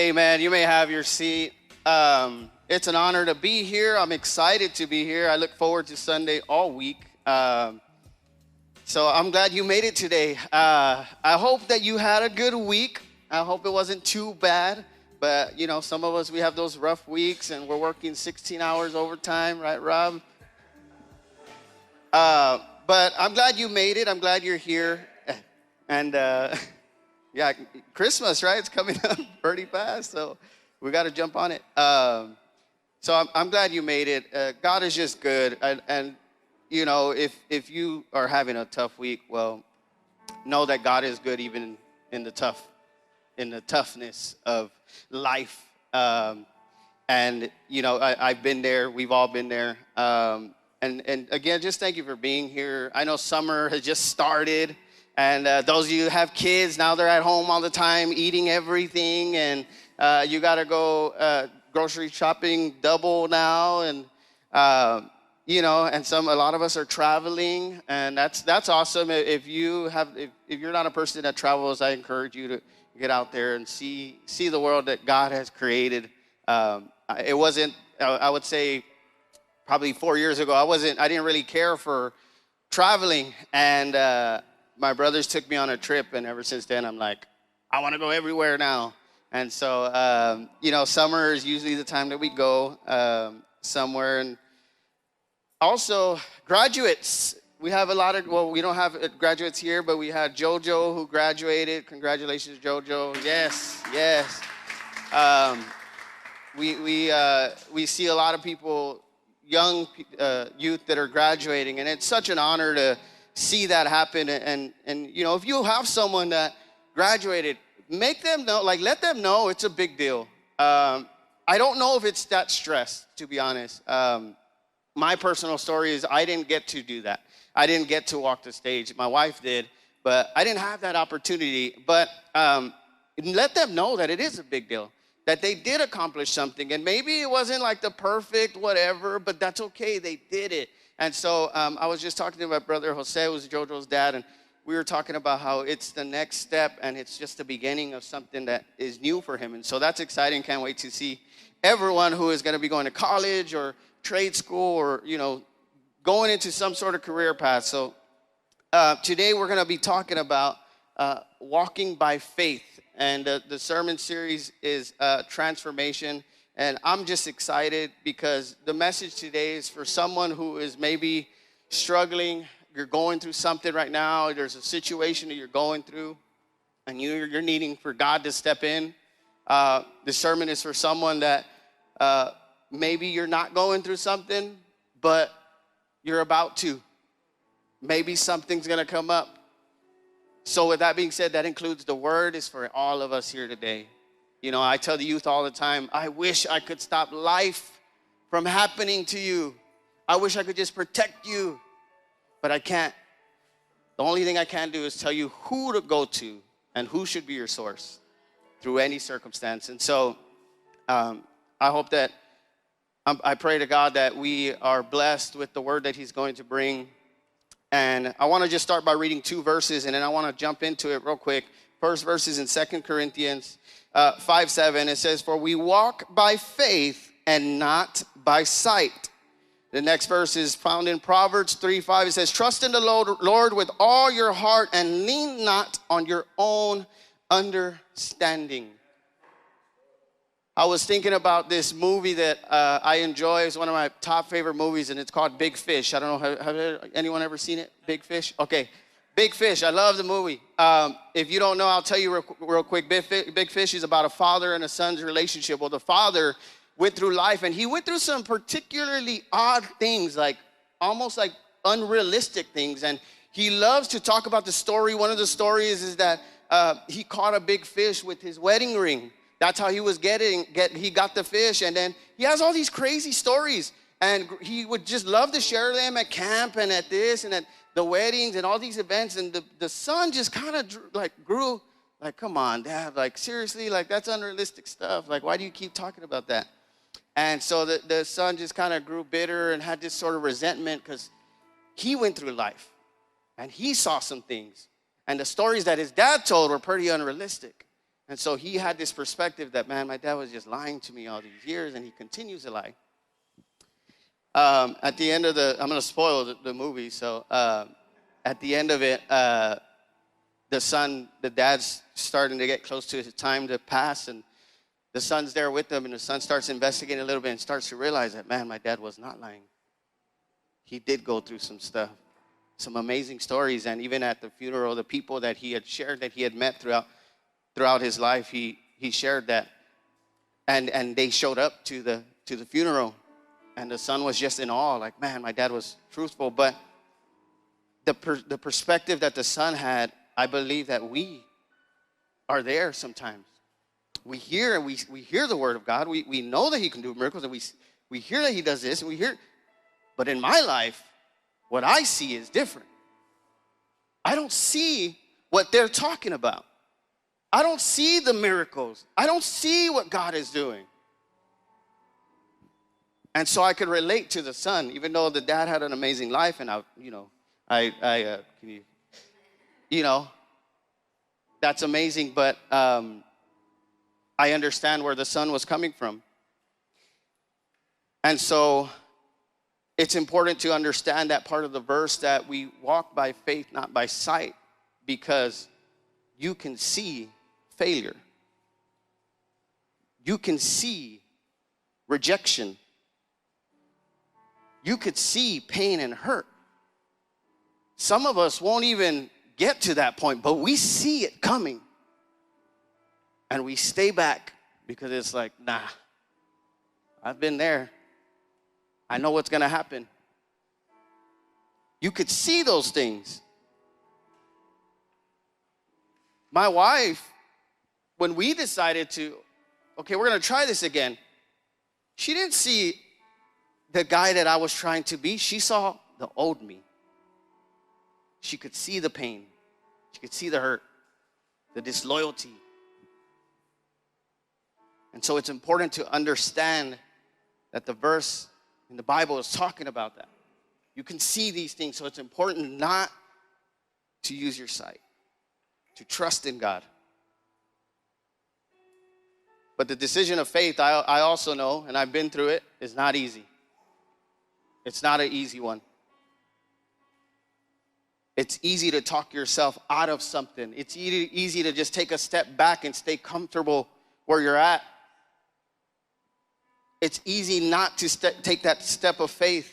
Amen. You may have your seat. It's an honor to be here. I'm excited to be here. I look forward to Sunday all week. So I'm glad you made it today. I hope that you had a good week. I hope it wasn't too bad. But, you know, some of us, we have those rough weeks and we're working 16 hours overtime, right, Rob? But I'm glad you made it. I'm glad you're here. And, yeah, Christmas, right? It's coming up pretty fast, so we got to jump on it. So I'm glad you made it. God is just good. And you know, if you are having a tough week, well, know that God is good even in the toughness of life. And, you know, I've been there. We've all been there. And again, just thank you for being here. I know summer has just started. And those of you who have kids, now they're at home all the time eating everything. And you got to go grocery shopping double now. And, you know, and a lot of us are traveling. And that's awesome. If you're not a person that travels, I encourage you to get out there and see the world that God has created. It wasn't, I would say, probably 4 years ago, I didn't really care for traveling. And my brothers took me on a trip, and ever since then, I'm like, I want to go everywhere now. And so, you know, summer is usually the time that we go somewhere. And also, graduates. We have we don't have graduates here, but we had JoJo who graduated. Congratulations, JoJo. Yes. We see a lot of people, young youth that are graduating, and it's such an honor to see that happen. And you know, if you have someone that graduated, make them know, let them know it's a big deal. I don't know if it's that stress, to be honest. My personal story is I didn't get to do that. I didn't get to walk the stage. My wife did, but I didn't have that opportunity. But let them know that it is a big deal, that they did accomplish something. And maybe it wasn't like the perfect whatever, but that's okay. They did it. And so I was just talking to my brother Jose, who's JoJo's dad, and we were talking about how it's the next step and it's just the beginning of something that is new for him. And so that's exciting. Can't wait to see everyone who is going to be going to college or trade school or, you know, going into some sort of career path. So today we're going to be talking about walking by faith. And the sermon series is Transformation. And I'm just excited because the message today is for someone who is maybe struggling. You're going through something right now. There's a situation that you're going through, and you're needing for God to step in. The sermon is for someone that maybe you're not going through something, but you're about to. Maybe something's going to come up. So with that being said, that includes the word is for all of us here today. You know, I tell the youth all the time, I wish I could stop life from happening to you. I wish I could just protect you, but I can't. The only thing I can do is tell you who to go to and who should be your source through any circumstance. And so I hope that, I pray to God that we are blessed with the word that he's going to bring. And I want to just start by reading 2 verses, and then I want to jump into it real quick. First verse is in 2 Corinthians 5:7. It says, "For we walk by faith and not by sight." The next verse is found in Proverbs 3:5. It says, "Trust in the Lord with all your heart and lean not on your own understanding." I was thinking about this movie that I enjoy. It's one of my top favorite movies, and it's called Big Fish. I don't know, have anyone ever seen it? Big Fish? Okay. Big Fish. I love the movie. If you don't know, I'll tell you real quick. Big Fish is about a father and a son's relationship. Well, the father went through life, and he went through some particularly odd things, like almost like unrealistic things. And he loves to talk about the story. One of the stories is that he caught a big fish with his wedding ring. That's how he was he got the fish. And then he has all these crazy stories. And he would just love to share them at camp and at this and at the weddings and all these events. And the son just kind of grew like, come on, Dad, like seriously, like that's unrealistic stuff. Like, why do you keep talking about that? And so the son just kind of grew bitter and had this sort of resentment because he went through life and he saw some things. And the stories that his dad told were pretty unrealistic. And so he had this perspective that, man, my dad was just lying to me all these years, and he continues to lie. At the end of I'm going to spoil the movie. So at the end of it, the dad's starting to get close to his time to pass, and the son's there with him, and the son starts investigating a little bit and starts to realize that, man, my dad was not lying. He did go through some stuff, some amazing stories, and even at the funeral, the people that he had shared, that he had met throughout his life, he shared that, and they showed up to the funeral, and the son was just in awe, like, man, my dad was truthful. But the perspective that the son had, I believe that we are there sometimes. We hear the word of God. We know that he can do miracles, and we hear that he does this, and we hear. But in my life, what I see is different. I don't see what they're talking about. I don't see the miracles. I don't see what God is doing. And so I could relate to the son, even though the dad had an amazing life, and that's amazing. But I understand where the son was coming from. And so it's important to understand that part of the verse, that we walk by faith, not by sight, because you can see failure. You can see rejection. You could see pain and hurt. Some of us won't even get to that point, but we see it coming. And we stay back because it's like, nah, I've been there. I know what's going to happen. You could see those things. My wife, when we decided to, okay, we're going to try this again, she didn't see the guy that I was trying to be. She saw the old me. She could see the pain. She could see the hurt, the disloyalty. And so it's important to understand that the verse in the Bible is talking about that. You can see these things, so it's important not to use your sight, to trust in God. But the decision of faith, I also know, and I've been through it, is not easy. It's not an easy one. It's easy to talk yourself out of something. It's easy to just take a step back and stay comfortable where you're at. It's easy not to take that step of faith.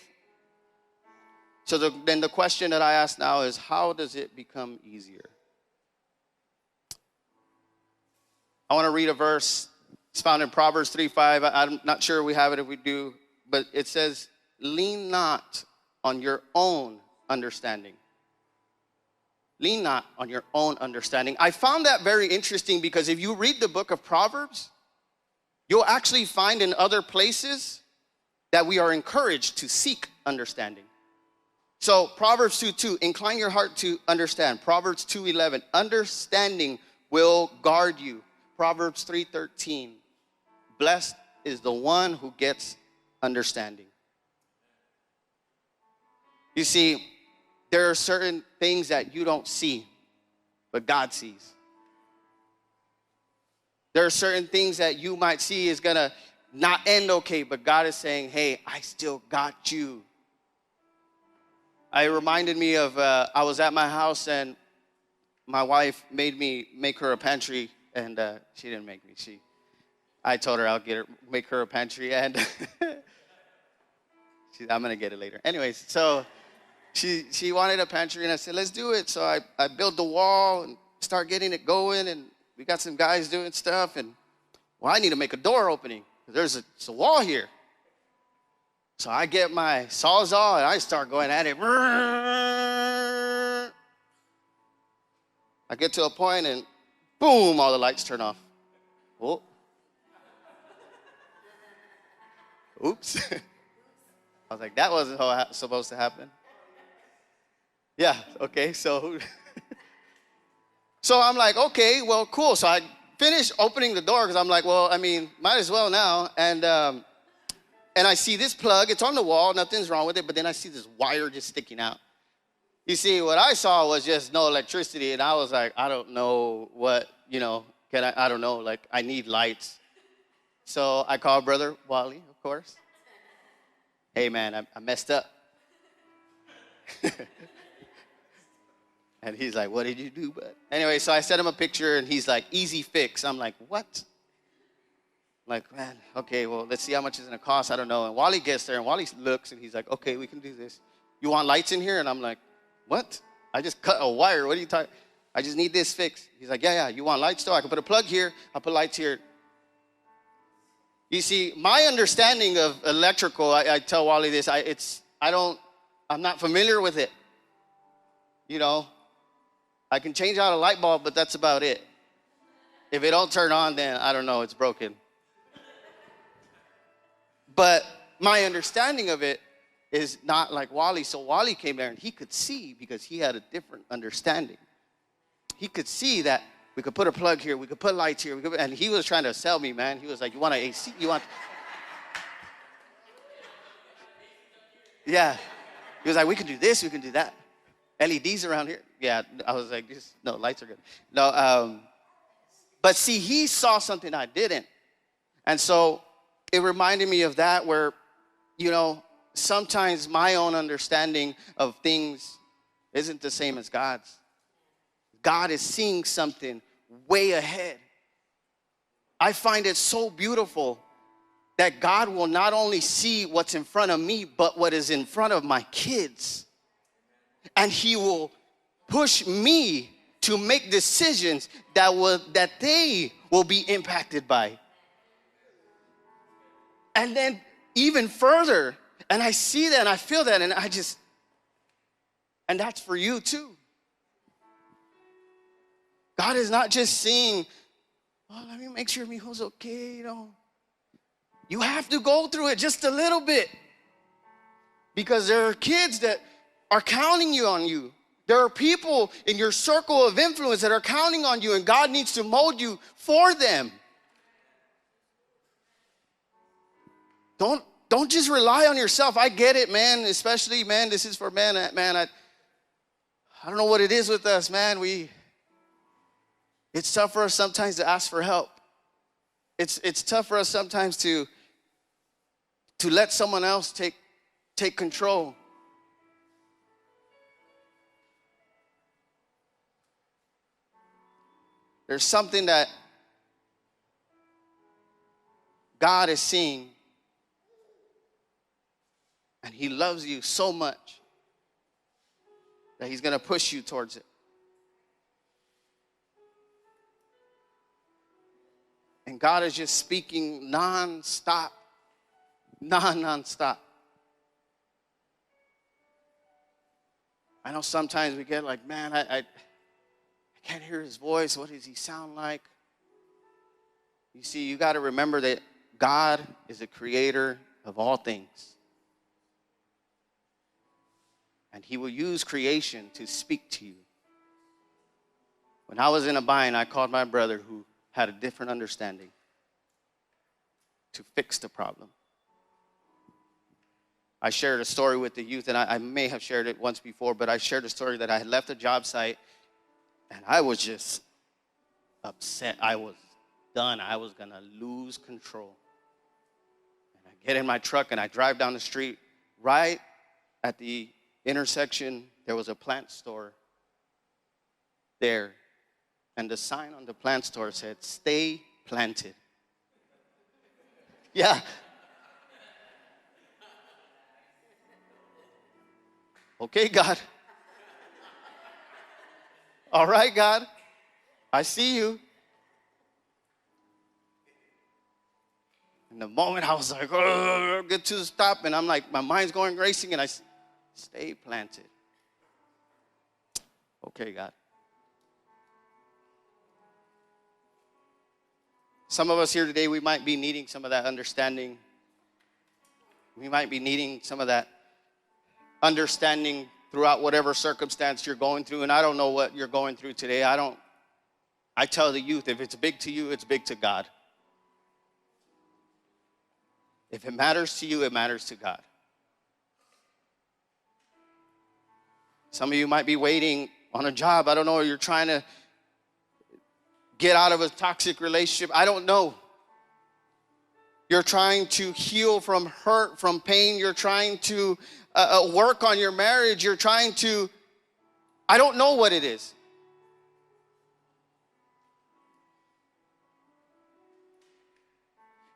So then the question that I ask now is, how does it become easier? I want to read a verse. It's found in Proverbs 3:5. I'm not sure we have it. If we do, but it says, lean not on your own understanding. Lean not on your own understanding. I found that very interesting because if you read the book of Proverbs, you'll actually find in other places that we are encouraged to seek understanding. So Proverbs 2:2, incline your heart to understand. Proverbs 2:11, understanding will guard you. Proverbs 3:13, blessed is the one who gets understanding. You see, there are certain things that you don't see, but God sees. There are certain things that you might see is going to not end okay, but God is saying, hey, I still got you. It reminded me of, I was at my house and my wife made me make her a pantry, and she didn't make me. I told her I'll make her a pantry, and I'm going to get it later. Anyways, so she wanted a pantry, and I said, let's do it. So I built the wall and start getting it going, and we got some guys doing stuff, and well, I need to make a door opening. There's a wall here. So I get my Sawzall, and I start going at it. I get to a point, and boom, all the lights turn off. Oh. Oops. I was like, that wasn't supposed to happen. Yeah, okay, so I'm like, okay, well, cool. So I finished opening the door because I'm like, well, I mean, might as well now. And I see this plug. It's on the wall. Nothing's wrong with it. But then I see this wire just sticking out. You see, what I saw was just no electricity. And I was like, I don't know what, I don't know, like I need lights. So I called Brother Wally, of course. Hey man, I messed up. And he's like, what did you do, bud? Anyway, so I sent him a picture and he's like, easy fix. I'm like, what? I'm like, man, okay, well, let's see how much it's gonna cost. I don't know. And Wally gets there and Wally looks and he's like, okay, we can do this. You want lights in here? And I'm like, what? I just cut a wire. What are you talking? I just need this fixed. He's like, yeah, you want lights though? I can put a plug here. I'll put lights here. You see, my understanding of electrical, I tell Wally this, I'm not familiar with it. You know, I can change out a light bulb, but that's about it. If it don't turn on, then I don't know, it's broken. But my understanding of it is not like Wally. So Wally came there and he could see because he had a different understanding. He could see that we could put a plug here, we could put lights here, and he was trying to sell me, man. He was like, you want an AC? You want? Yeah. He was like, we can do this, we can do that. LEDs around here. Yeah, I was like, no, lights are good. No, but see, he saw something I didn't. And so it reminded me of that where, you know, sometimes my own understanding of things isn't the same as God's. God is seeing something way ahead. I find it so beautiful that God will not only see what's in front of me, but what is in front of my kids. And he will push me to make decisions that they will be impacted by. And then even further, and I see that and I feel that and and that's for you too. God is not just seeing, oh, let me make sure Mijo's okay, you know. You have to go through it just a little bit. Because there are kids that are counting on you. There are people in your circle of influence that are counting on you, and God needs to mold you for them. Don't just rely on yourself. I get it, man. Especially, man, this is for men. Man, I don't know what it is with us, man. It's tough for us sometimes to ask for help. It's tough for us sometimes to let someone else take control. There's something that God is seeing, and he loves you so much that he's going to push you towards it. And God is just speaking non-stop. Non-stop. I know sometimes we get like, man, I can't hear his voice. What does he sound like? You see, you got to remember that God is the creator of all things. And he will use creation to speak to you. When I was in a bind, I called my brother who had a different understanding to fix the problem. I shared a story with the youth, and I may have shared it once before, but I shared a story that I had left a job site, and I was just upset. I was done. I was going to lose control. And I get in my truck, and I drive down the street. Right at the intersection, there was a plant store there. And the sign on the plant store said, "Stay planted." Yeah. Okay, God. All right, God. I see you. In the moment, I was like, oh, get to the stop. And I'm like, my mind's going racing. And I stay planted. Okay, God. Some of us here today, we might be needing some of that understanding. We might be needing some of that understanding throughout whatever circumstance you're going through. And I don't know what you're going through today. I tell the youth, if it's big to you, it's big to God. If it matters to you, it matters to God. Some of you might be waiting on a job. I don't know, you're trying to get out of a toxic relationship. I don't know. You're trying to heal from hurt, from pain. You're trying to work on your marriage. You're trying to, I don't know what it is.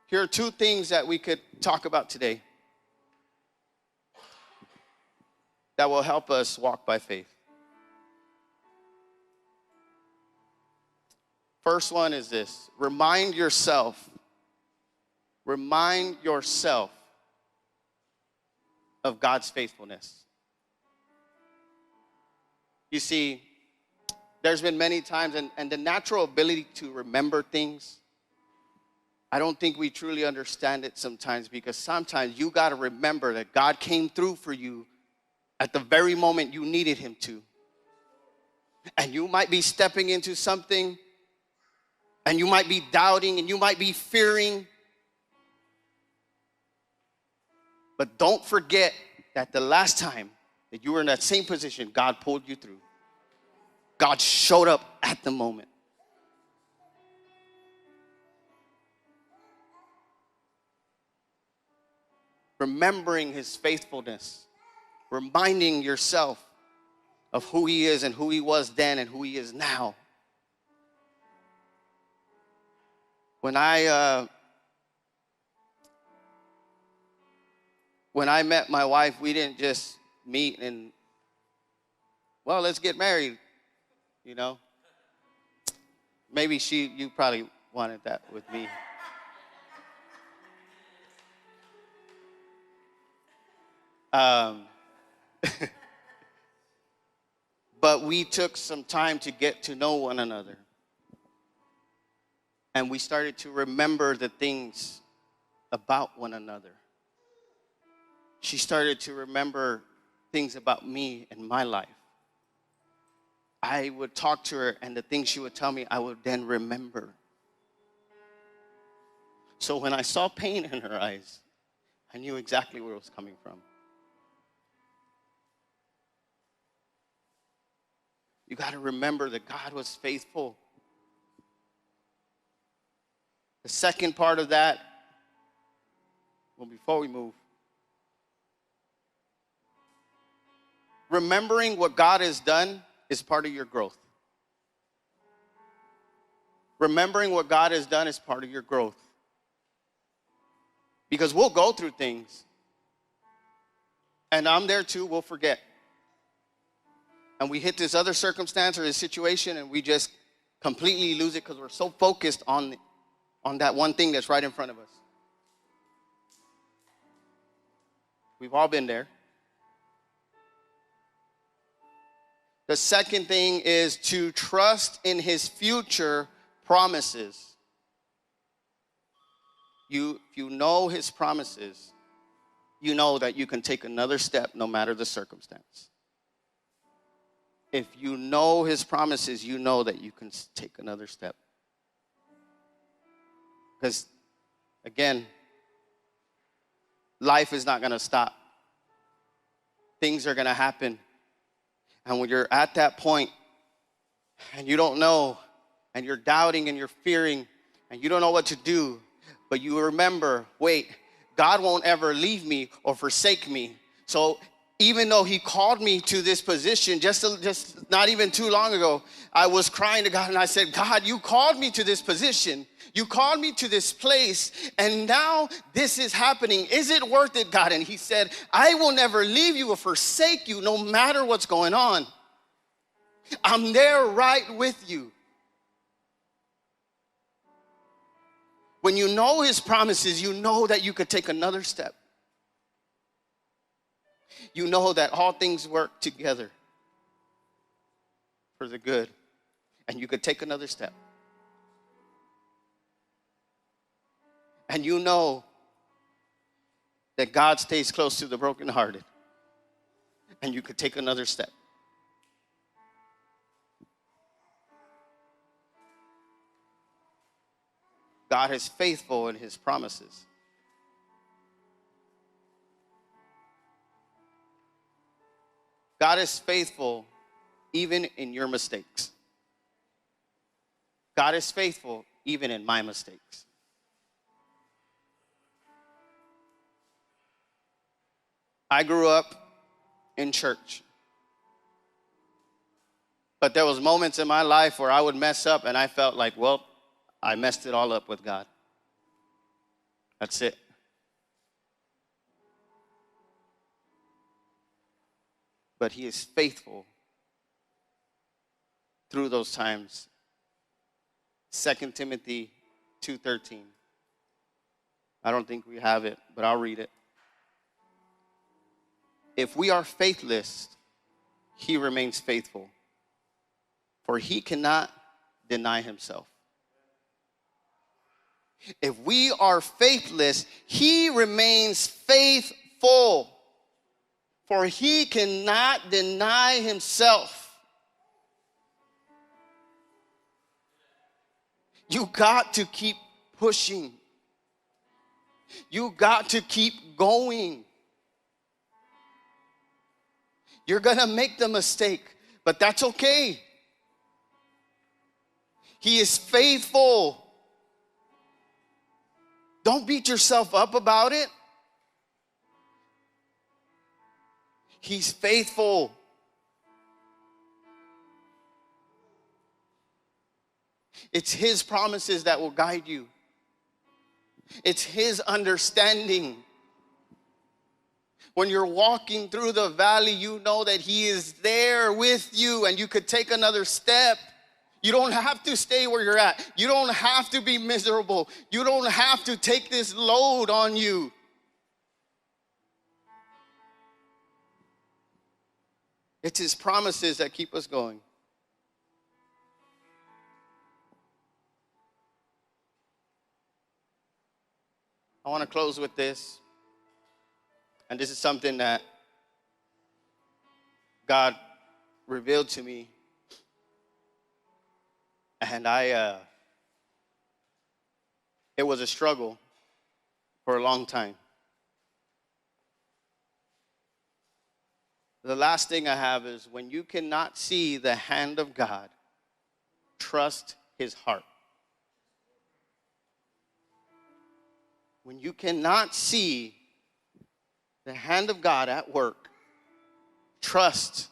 Here are two things that we could talk about today that will help us walk by faith. First one is this: remind yourself of God's faithfulness. You see, there's been many times, and the natural ability to remember things, I don't think we truly understand it sometimes, because sometimes you got to remember that God came through for you at the very moment you needed him to. And you might be stepping into something, and you might be doubting, and you might be fearing. But don't forget that the last time that you were in that same position, God pulled you through. God showed up at the moment. Remembering his faithfulness, reminding yourself of who he is and who he was then and who he is now. When I met my wife, we didn't just meet and, well, let's get married, you know. Maybe you probably wanted that with me. But we took some time to get to know one another. And we started to remember the things about one another. She started to remember things about me and my life. I would talk to her, and the things she would tell me, I would then remember. So when I saw pain in her eyes, I knew exactly where it was coming from. You got to remember that God was faithful. The second part of that, well, before we move, remembering what God has done is part of your growth. Remembering what God has done is part of your growth. Because we'll go through things, and I'm there too, we'll forget. And we hit this other circumstance or this situation, and we just completely lose it because we're so focused on that one thing that's right in front of us. We've all been there. The second thing is to trust in his future promises. If you know his promises, you know that you can take another step no matter the circumstance. If you know his promises, you know that you can take another step. Because, again, life is not going to stop. Things are going to happen. And when you're at that point and you don't know, and you're doubting and you're fearing and you don't know what to do, but you remember, wait, God won't ever leave me or forsake me. So even though he called me to this position just not even too long ago, I was crying to God and I said, God, you called me to this position. You called me to this place, and now this is happening. Is it worth it, God? And he said, I will never leave you or forsake you no matter what's going on. I'm there right with you. When you know his promises, you know that you could take another step. You know that all things work together for the good, and you could take another step. And you know that God stays close to the brokenhearted, and you could take another step. God is faithful in his promises. God is faithful even in your mistakes. God is faithful even in my mistakes. I grew up in church. But there was moments in my life where I would mess up and I felt like, well, I messed it all up with God. That's it. But he is faithful through those times. 2 Timothy 2:13. I don't think we have it, but I'll read it. If we are faithless, he remains faithful, for he cannot deny himself. If we are faithless, he remains faithful, for he cannot deny himself. You got to keep pushing. You got to keep going. You're going to make the mistake, but that's okay. He is faithful. Don't beat yourself up about it. He's faithful. It's his promises that will guide you. It's his understanding. When you're walking through the valley, you know that he is there with you and you could take another step. You don't have to stay where you're at. You don't have to be miserable. You don't have to take this load on you. It's his promises that keep us going. I want to close with this. And this is something that God revealed to me. And it was a struggle for a long time. The last thing I have is when you cannot see the hand of God, trust his heart. When you cannot see the hand of God at work, trust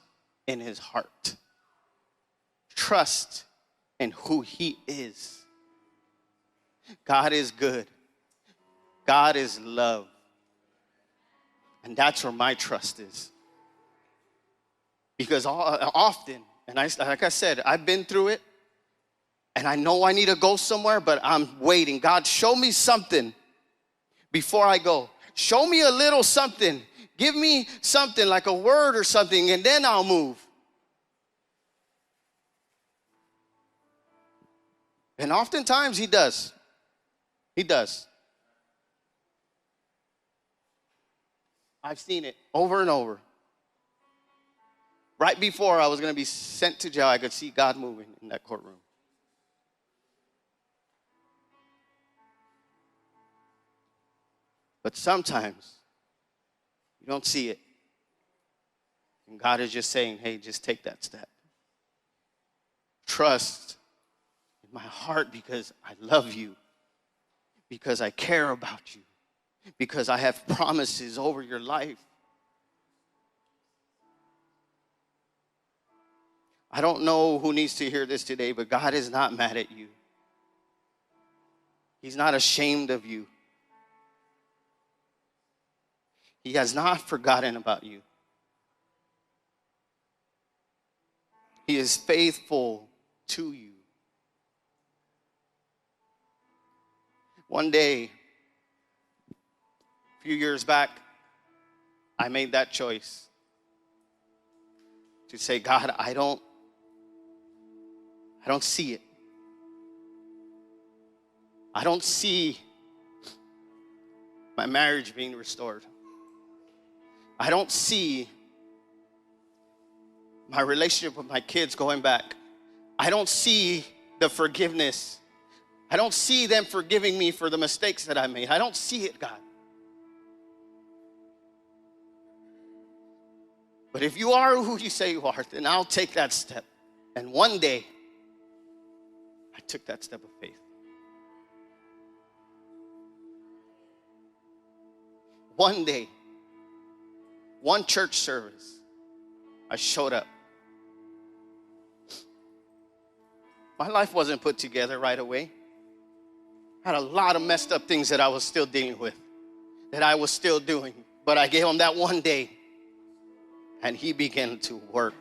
in his heart. Trust in who he is. God is good. God is love. And that's where my trust is. Because often, and like I said, I've been through it, and I know I need to go somewhere, but I'm waiting. God, show me something before I go. Show me a little something. Give me something like a word or something, and then I'll move. And oftentimes he does. He does. I've seen it over and over. Right before I was going to be sent to jail, I could see God moving in that courtroom. But sometimes you don't see it. And God is just saying, hey, just take that step. Trust in my heart because I love you, because I care about you, because I have promises over your life. I don't know who needs to hear this today, but God is not mad at you. He's not ashamed of you. He has not forgotten about you. He is faithful to you. One day, a few years back, I made that choice to say, God, I don't see it. I don't see my marriage being restored. I don't see my relationship with my kids going back. I don't see the forgiveness. I don't see them forgiving me for the mistakes that I made. I don't see it, God. But if you are who you say you are, then I'll take that step. And one day, I took that step of faith. One day, one church service, I showed up. My life wasn't put together right away. I had a lot of messed up things that I was still dealing with, that I was still doing. But I gave him that one day, and he began to work.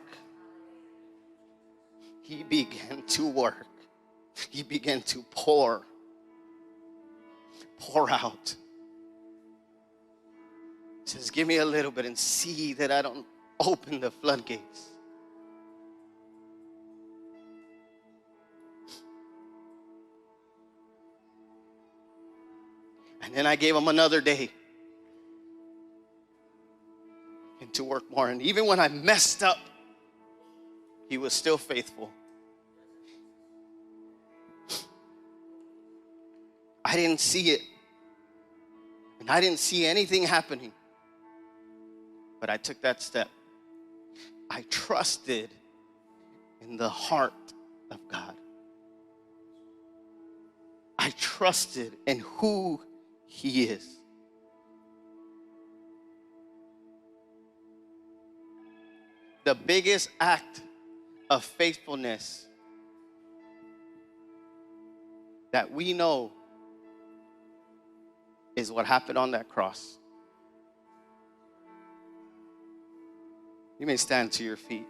He began to work. He began to pour out. He says, give me a little bit and see that I don't open the floodgates. And then I gave him another day and to work more. And even when I messed up, he was still faithful. I didn't see it. And I didn't see anything happening. But I took that step. I trusted in the heart of God. I trusted in who He is. The biggest act of faithfulness that we know is what happened on that cross. You may stand to your feet.